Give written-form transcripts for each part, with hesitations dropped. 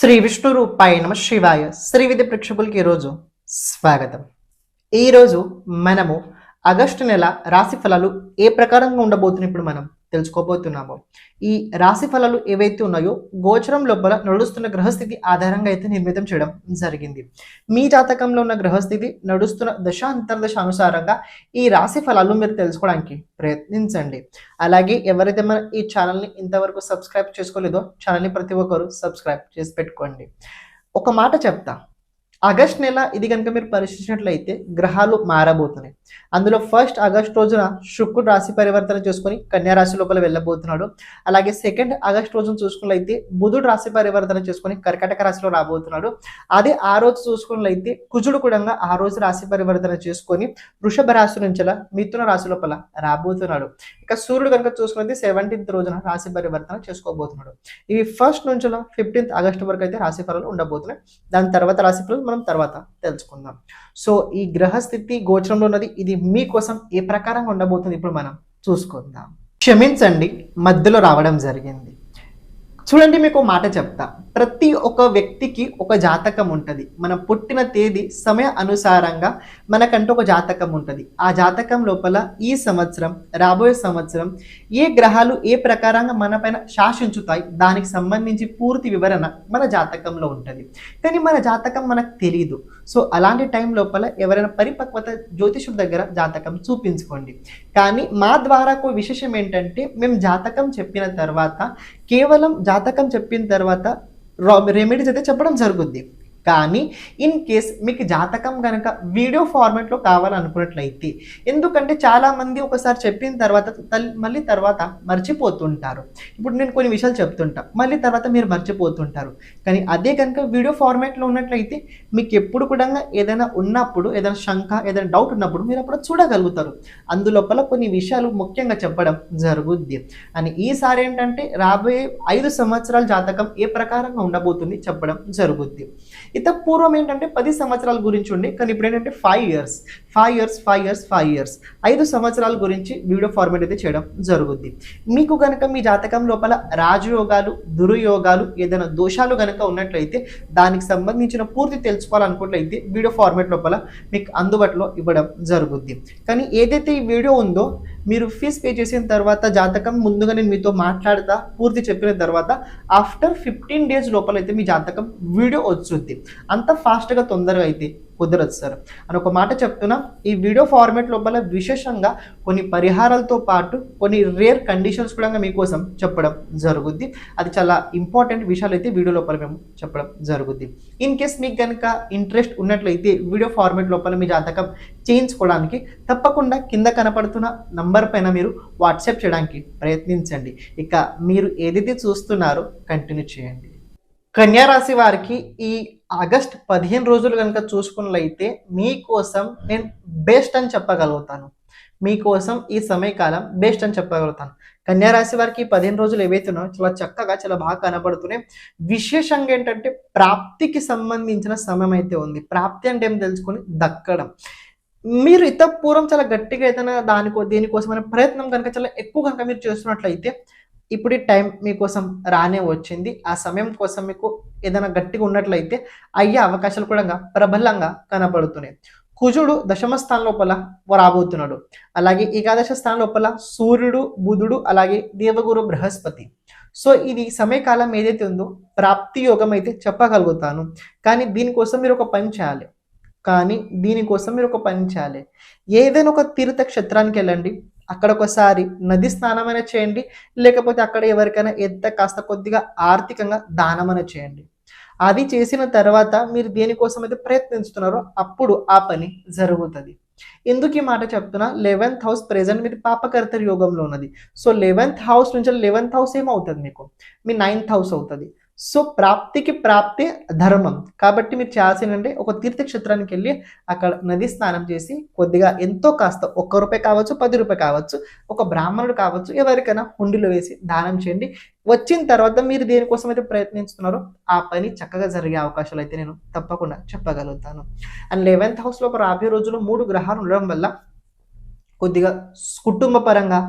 శ్రీ విష్ణు రూపాయ నమ శివాయ శ్రీ విద్య ప్రేక్షకులకి ఈరోజు స్వాగతం. ఈరోజు మనము ఆగస్టు నెల రాశి ఫలాలు ఏ ప్రకారంగా ఉండబోతున్నాయి ఇప్పుడు మనం తెలుసుకోబోతున్నాము. ఈ రాశి ఫలాలు ఏవైతే ఉన్నాయో గోచరం లోపల నడుస్తున్న గ్రహస్థితి ఆధారంగా అయితే నిర్మితం చేయడం జరిగింది. మీ జాతకంలో ఉన్న గ్రహస్థితి నడుస్తున్న దశ అంతర్దశ అనుసారంగా ఈ రాశి ఫలాలు మీరు తెలుసుకోవడానికి ప్రయత్నించండి. అలాగే ఎవరైతే మన ఈ ఛానల్ని ఇంతవరకు సబ్స్క్రైబ్ చేసుకోలేదో ఛానల్ని ప్రతి ఒక్కరు సబ్స్క్రైబ్ చేసి పెట్టుకోండి. ఒక మాట చెప్తా, ఆగస్ట్ నెల ఇది కనుక మీరు పరిశీలించినట్లయితే గ్రహాలు మారబోతున్నాయి. అందులో ఫస్ట్ ఆగస్ట్ రోజున శుక్రుడు రాశి పరివర్తన చేసుకొని కన్యా రాశి లోపల వెళ్ళబోతున్నాడు. అలాగే సెకండ్ ఆగస్ట్ రోజున చూసుకున్నట్లయితే బుధుడు రాశి పరివర్తన చేసుకొని కర్కాటక రాశిలో రాబోతున్నాడు. అదే ఆ రోజు చూసుకున్నట్లయితే కుజుడు కూడా ఆ రోజు రాశి పరివర్తన చేసుకొని వృషభ రాశి నుంచి మిథున రాశి లోపల రాబోతున్నాడు. ఇక సూర్యుడు కనుక చూసుకున్నది 17th రోజున రాశి పరివర్తన చేసుకోబోతున్నాడు. ఇవి ఫస్ట్ నుంచి 15th ఆగస్టు వరకు అయితే రాశి ఫలాలు ఉండబోతున్నాయి. దాని తర్వాత రాశి ఫలాలు మనం తర్వాత తెలుసుకుందాం. సో ఈ గ్రహస్థితి గోచరంలో ఉన్నది ఇది మీకోసం ఏ ప్రకారంగా ఉండబోతుంది ఇప్పుడు మనం చూసుకుందాం. క్షమించండి, మధ్యలో రావడం జరిగింది. చూడండి, మీకు మాట చెప్తా. ప్రతి ఒక్క వ్యక్తికి ఒక జాతకం ఉంటుంది. మన పుట్టిన తేదీ సమయ అనుసారంగా మనకంటూ ఒక జాతకం ఉంటుంది. ఆ జాతకం లోపల ఈ సంవత్సరం రాబోయే సంవత్సరం ఏ గ్రహాలు ఏ ప్రకారంగా మన పైన శాసించుతాయి దానికి సంబంధించి పూర్తి వివరణ మన జాతకంలో ఉంటుంది. కానీ మన జాతకం మనకు తెలియదు. సో అలాంటి టైం లోపల ఎవరైనా పరిపక్వత జ్యోతిషుల దగ్గర జాతకం చూపించుకోండి. కానీ మా ద్వారా విశేషం ఏంటంటే మేము జాతకం చెప్పిన తర్వాత కేవలం జాతకం చెప్పిన తర్వాత రెమెడీస్ అయితే చెప్పడం జరుగుద్ది. కానీ ఇన్ కేస్ మీకు జాతకం కనుక వీడియో ఫార్మాట్లో కావాలనుకున్నట్లయితే, ఎందుకంటే చాలామంది ఒకసారి చెప్పిన తర్వాత మళ్ళీ తర్వాత మర్చిపోతుంటారు. ఇప్పుడు నేను కొన్ని విషయాలు చెప్తుంటా, మళ్ళీ తర్వాత మీరు మర్చిపోతుంటారు. కానీ అదే కనుక వీడియో ఫార్మాట్లో ఉన్నట్లయితే మీకు ఎప్పుడు కూడా ఏదైనా ఉన్నప్పుడు, ఏదైనా శంక, ఏదైనా డౌట్ ఉన్నప్పుడు మీరు అప్పుడు చూడగలుగుతారు. అందులోపల కొన్ని విషయాలు ముఖ్యంగా చెప్పడం జరుగుద్ది. అని ఈసారి ఏంటంటే రాబోయే 5 సంవత్సరాల జాతకం ఏ ప్రకారంగా ఉండబోతుంది చెప్పడం జరుగుద్ది. ఇంత పూర్వం ఏంటంటే 10 సంవత్సరాల గురించి ఉండే, కానీ ఇప్పుడు ఏంటంటే 5 ఇయర్స్ 5 సంవత్సరాల గురించి వీడియో ఫార్మాట్ అయితే చేయడం జరుగుద్ది. మీకు కనుక మీ జాతకం లోపల రాజయోగాలు, దుర్యోగాలు, ఏదైనా దోషాలు కనుక ఉన్నట్లయితే దానికి సంబంధించిన పూర్తి తెలుసుకోవాలనుకున్నట్లయితే వీడియో ఫార్మాట్ లోపల మీకు అందుబాటులో ఇవ్వడం జరుగుద్ది. కానీ ఏదైతే ఈ వీడియో ఉందో మీరు ఫీజ్ పే చేసిన తర్వాత జాతకం ముందుగా నేను మీతో మాట్లాడతా పూర్తి చెప్పిన తర్వాత ఆఫ్టర్ 15 days లోపల అయితే మీ జాతకం వీడియో వచ్చుద్ది. అంత ఫాస్ట్గా తొందరగా అయితే కుదరదు సార్ అని ఒక మాట చెప్తున్నా. ఈ వీడియో ఫార్మాట్ లోపల విశేషంగా కొన్ని పరిహారాలతో పాటు కొన్ని రేర్ కండిషన్స్ కూడా మీకోసం చెప్పడం జరుగుద్ది. అది చాలా ఇంపార్టెంట్ విషయాలు అయితే వీడియో లోపల మేము చెప్పడం జరుగుద్ది. ఇన్ కేస్ మీకు కనుక ఇంట్రెస్ట్ ఉన్నట్లయితే వీడియో ఫార్మాట్ లోపల మీ జాతకం చేయించుకోవడానికి తప్పకుండా కింద కనపడుతున్న నంబర్ పైన మీరు వాట్సాప్ చేయడానికి ప్రయత్నించండి. ఇక మీరు ఏదైతే చూస్తున్నారో కంటిన్యూ చేయండి. కన్యా రాశి వారికి ఈ ఆగస్ట్ 15 రోజులు కనుక చూసుకున్నట్లయితే మీకోసం నేను బెస్ట్ అని చెప్పగలుగుతాను. మీకోసం ఈ సమయకాలం బెస్ట్ అని చెప్పగలుగుతాను. కన్యా రాశి వారికి 15 రోజులు ఏవైతే ఉన్నాయో చాలా చక్కగా చాలా బాగా కనబడుతున్నాయి. విశేషంగా ఏంటంటే ప్రాప్తికి సంబంధించిన సమయం అయితే ఉంది. ప్రాప్తి అంటే ఏం తెలుసుకొని దక్కడం. మీరు ఇత పూర్వం చాలా గట్టిగా ఏదైనా దీనికోసమైన ప్రయత్నం కనుక చాలా ఎక్కువ కనుక మీరు చేస్తున్నట్లయితే ఇప్పుడు ఈ టైం మీకోసం రానే వచ్చింది. ఆ సమయం కోసం మీకు ఏదైనా గట్టిగా ఉన్నట్లయితే అయ్యే అవకాశాలు కూడా ప్రబలంగా కనబడుతున్నాయి. కుజుడు దశమ స్థానం లోపల రాబోతున్నాడు. అలాగే ఏకాదశ స్థానం లోపల సూర్యుడు, బుధుడు, అలాగే దేవగురు బృహస్పతి. సో ఇది సమయకాలం ఏదైతే ఉందో ప్రాప్తి యోగం అయితే చెప్పగలుగుతాను. కానీ దీనికోసం మీరు ఒక పని చేయాలి. ఏదైనా ఒక తీర్థ క్షేత్రానికి వెళ్ళండి. అక్కడ ఒకసారి నది స్నానమైనా చేయండి, లేకపోతే అక్కడ ఎవరికైనా కాస్త కొద్దిగా ఆర్థికంగా దానమైనా చేయండి. అది చేసిన తర్వాత మీరు దేనికోసం అయితే ప్రయత్నిస్తున్నారో అప్పుడు ఆ పని జరుగుతుంది. ఎందుకు ఈ మాట చెప్తున్నా, 11th హౌస్ ప్రెజెంట్ మీరు పాపకర్త యోగంలో ఉన్నది. సో 11th హౌస్ నుంచి 11th హౌస్ ఏమవుతుంది, మీకు మీ 9th హౌస్ అవుతుంది. సో ప్రాప్తికి ప్రాప్తి ధర్మం కాబట్టి మీరు చేయాల్సిందంటే ఒక తీర్థక్షేత్రానికి వెళ్ళి అక్కడ నది స్నానం చేసి కొద్దిగా ఎంతో కాస్త ₹1 కావచ్చు, ₹10 కావచ్చు, ఒక బ్రాహ్మణుడు కావచ్చు, ఎవరికైనా హుండీలో వేసి దానం చేయండి. వచ్చిన తర్వాత మీరు దేనికోసం అయితే ప్రయత్నిస్తున్నారో ఆ పని చక్కగా జరిగే అవకాశాలు అయితే నేను తప్పకుండా చెప్పగలుగుతాను. అండ్ 11th హౌస్లో ఒక రాబోయే రోజుల్లో 3 గ్రహాలు ఉండడం వల్ల కొద్దిగా కుటుంబ పరంగా,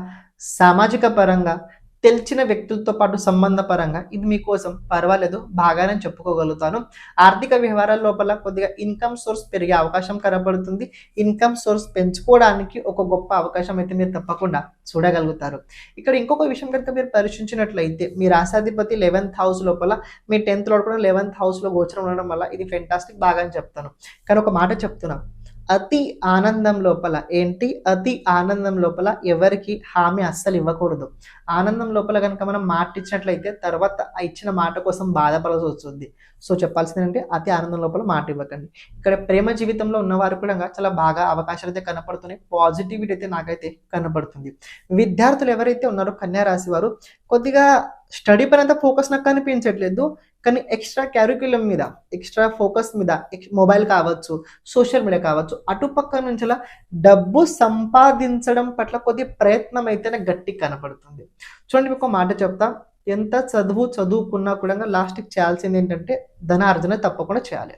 సామాజిక పరంగా, తెలిసిన వ్యక్తులతో పాటు సంబంధ పరంగా ఇది మీకోసం పర్వాలేదు బాగానే చెప్పుకోగలుగుతాను. ఆర్థిక వ్యవహారాల లోపల కొద్దిగా ఇన్కమ్ సోర్స్ పెరిగే అవకాశం కనబడుతుంది. ఇన్కమ్ సోర్స్ పెంచుకోవడానికి ఒక గొప్ప అవకాశం అయితే మీరు తప్పకుండా చూడగలుగుతారు. ఇక్కడ ఇంకొక విషయం కనుక మీరు పరిశీలించినట్లయితే మీ రాశాధిపతి 11th హౌస్ లోపల మీ 10th లోపల 11th హౌస్లో గోచరం ఉండడం వల్ల ఇది ఫెంటాస్టిక్ బాగా అని చెప్తాను. కానీ ఒక మాట చెప్తున్నా, అతి ఆనందం లోపల అతి ఆనందం లోపల ఎవరికి హామీ అస్సలు ఇవ్వకూడదు. ఆనందం లోపల కనుక మనం మాట ఇచ్చినట్లయితే తర్వాత ఆ ఇచ్చిన మాట కోసం బాధపడాల్సి వస్తుంది. సో చెప్పాల్సింది ఏంటంటే అతి ఆనందం లోపల మాట ఇవ్వకండి. ఇక్కడ ప్రేమ జీవితంలో ఉన్నవారు కూడా చాలా బాగా అవకాశాలు అయితే కనపడుతున్నాయి. పాజిటివిటీ అయితే నాకైతే కనపడుతుంది. విద్యార్థులు ఎవరైతే ఉన్నారో కన్యా రాశి వారు కొద్దిగా స్టడీ పైన అంతా ఫోకస్ నాకు కనిపించట్లేదు, కానీ ఎక్స్ట్రా క్యారిక్యులం మీద, ఎక్స్ట్రా ఫోకస్ మీద, మొబైల్ కావచ్చు, సోషల్ మీడియా కావచ్చు, అటుపక్క నుంచి అలా డబ్బు సంపాదించడం పట్ల కొద్ది ప్రయత్నం అయితే నాకు గట్టి కనపడుతుంది. చూడండి మీకు మాట చెప్తా, ఎంత చదువుకున్నా కూడా లాస్ట్కి చేయాల్సింది ఏంటంటే ధనార్జన తప్పకుండా చేయాలి.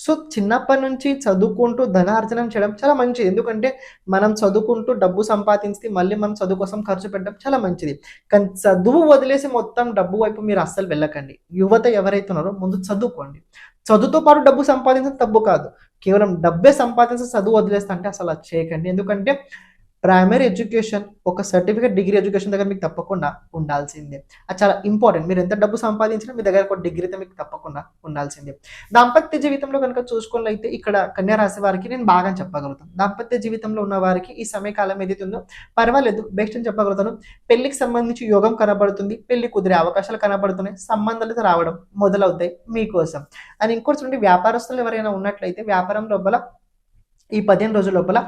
సో చిన్నప్పటి నుంచి చదువుకుంటూ ధనార్జనం చేయడం చాలా మంచిది. ఎందుకంటే మనం చదువుకుంటూ డబ్బు సంపాదించి మళ్ళీ మనం చదువు కోసం ఖర్చు పెట్టడం చాలా మంచిది. కానీ చదువు వదిలేసి మొత్తం డబ్బు వైపు మీరు అస్సలు వెళ్ళకండి. యువత ఎవరైతే ఉన్నారో ముందు చదువుకోండి. చదువుతో పాటు డబ్బు సంపాదించడం తప్పు కాదు. కేవలం డబ్బే సంపాదించి చదువు వదిలేస్తా అంటే అసలు అది చేయకండి. ఎందుకంటే ప్రైమరీ ఎడ్యుకేషన్, ఒక సర్టిఫికేట్ డిగ్రీ ఎడ్యుకేషన్ దగ్గర మీకు తప్పకుండా ఉండాల్సిందే. అది చాలా ఇంపార్టెంట్. మీరు ఎంత డబ్బు సంపాదించినా మీ దగ్గర ఒక డిగ్రీతో మీకు తప్పకుండా ఉండాల్సిందే. దాంపత్య జీవితంలో కనుక చూసుకున్నట్లయితే ఇక్కడ కన్యా రాశి వారికి నేను బాగా చెప్పగలుగుతాను. దాంపత్య జీవితంలో ఉన్న వారికి ఈ సమయకాలం ఏదైతే ఉందో పర్వాలేదు, బెస్ట్ అని చెప్పగలుగుతాను. పెళ్లికి సంబంధించి యోగం కనబడుతుంది, పెళ్లి కుదిరే అవకాశాలు కనబడుతున్నాయి, సంబంధాలు రావడం మొదలవుతాయి మీకోసం. అని ఇంకోటి చూడండి, వ్యాపారస్తులు ఎవరైనా ఉన్నట్లయితే వ్యాపారం లోపల ఈ 15 రోజుల లోపల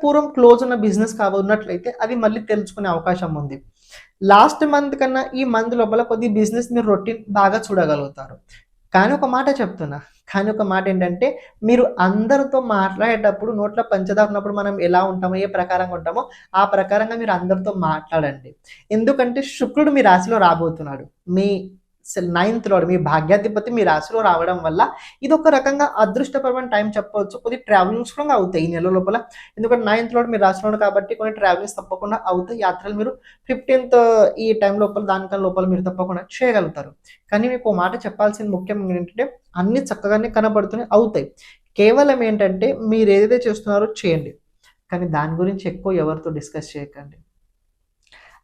పూర్వం క్లోజ్ ఉన్న బిజినెస్ ఉన్నట్లయితే అది మళ్ళీ తెలుసుకునే అవకాశం ఉంది. లాస్ట్ మంత్ కన్నా ఈ మంత్ లోపల కొద్ది బిజినెస్ మీరు రొటీన్ బాగా చూడగలుగుతారు. కానీ ఒక మాట చెప్తున్నా, ఏంటంటే మీరు అందరితో మాట్లాడేటప్పుడు నోట్లో పంచదార ఉన్నప్పుడు మనం ఎలా ఉంటామో, ఏ ప్రకారంగా ఉంటామో ఆ ప్రకారంగా మీరు అందరితో మాట్లాడండి. ఎందుకంటే శుక్రుడు మీ రాశిలో రాబోతున్నాడు. మీ 9th లార్డ్, మీ భాగ్యాధిపతి మీ రాశిలో రావడం వల్ల ఇది ఒక రకంగా అదృష్టపరమైన టైం చెప్పవచ్చు. కొద్ది ట్రావెలింగ్స్ కూడా అవుతాయి ఈ నెల లోపల. ఎందుకంటే 9th లార్డ్ మీ రాశిలో కాబట్టి కొన్ని ట్రావెలింగ్స్ తప్పకుండా అవుతాయి. యాత్రలు మీరు 15th ఈ టైం లోపల దానికన్నా లోపల మీరు తప్పకుండా చేయగలుగుతారు. కానీ మీకు మాట చెప్పాల్సింది ముఖ్యంగా ఏంటంటే అన్ని చక్కగానే కనబడుతూనే అవుతాయి. కేవలం ఏంటంటే మీరు ఏదైతే చేస్తున్నారో చేయండి, కానీ దాని గురించి ఎక్కువ ఎవరితో డిస్కస్ చేయకండి.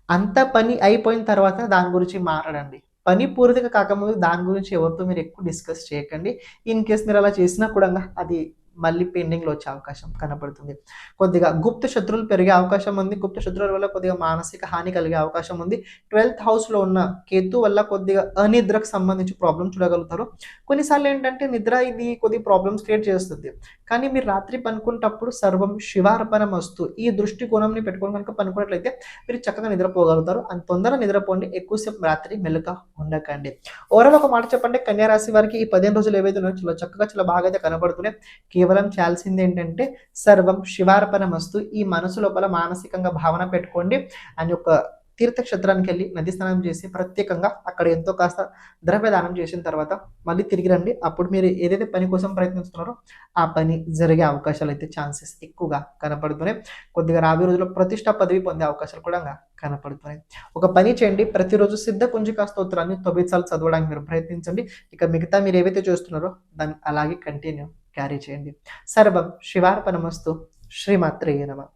అంత పని అయిపోయిన తర్వాత దాని గురించి మాట్లాడండి. పని పూర్తిగా కాకముందు దాని గురించి ఎవరితో మీరు ఎక్కువ డిస్కస్ చేయకండి. ఇన్ కేస్ మీరు అలా చేసినా కూడా అది మళ్ళీ పెండింగ్లో వచ్చే అవకాశం కనపడుతుంది. కొద్దిగా గుప్త శత్రువులు పెరిగే అవకాశం ఉంది. గుప్త శత్రువుల వల్ల కొద్దిగా మానసిక హాని కలిగే అవకాశం ఉంది. 12th హౌస్లో ఉన్న కేతు వల్ల కొద్దిగా అనిద్రకు సంబంధించి ప్రాబ్లమ్ చూడగలుగుతారు. కొన్నిసార్లు ఏంటంటే నిద్ర ఇది కొద్ది ప్రాబ్లమ్స్ క్రియేట్ చేస్తుంది. కానీ మీరు రాత్రి పనుకునేటప్పుడు సర్వం శివార్పణమస్తు ఈ దృష్టికోణంని పెట్టుకొని కనుక పనుకున్నట్లయితే మీరు చక్కగా నిద్రపోగలుగుతారు. అంత తొందరగా నిద్రపోండి, ఎక్కువసేపు రాత్రి మెలుక ఉండకండి. ఓవరాల్ ఒక మాట చెప్పండి, కన్యా రాశి వారికి ఈ 15 రోజులు ఏవైతే ఉన్నాయో చాలా చక్కగా చాలా బాగా అయితే కనబడుతున్నాయి. కేవలం చేయాల్సింది ఏంటంటే సర్వం శివార్పణమస్తు ఈ మనసు లోపల మానసికంగా భావన పెట్టుకోండి. అని ఒక తీర్థక్షేత్రానికి వెళ్ళి నది స్నానం చేసి ప్రత్యేకంగా అక్కడ ఎంతో కాస్త ద్రవ్యదానం చేసిన తర్వాత మళ్ళీ తిరిగి రండి. అప్పుడు మీరు ఏదైతే పని కోసం ప్రయత్నిస్తున్నారో ఆ పని జరిగే అవకాశాలు అయితే ఛాన్సెస్ ఎక్కువగా కనపడుతున్నాయి. కొద్దిగా రాబోయే రోజుల్లో ప్రతిష్ట పదవి పొందే అవకాశాలు కూడా కనపడుతున్నాయి. ఒక పని చేయండి, ప్రతిరోజు సిద్ధ కుంజికా స్తోత్రాన్ని 9 సార్లు చదవడానికి మీరు ప్రయత్నించండి. ఇక మిగతా మీరు ఏవైతే చేస్తున్నారో దాన్ని అలాగే కంటిన్యూ క్యారీ చేయండి. సర్వం శివార్పణమస్తు. శ్రీమాత్రేయ నమః.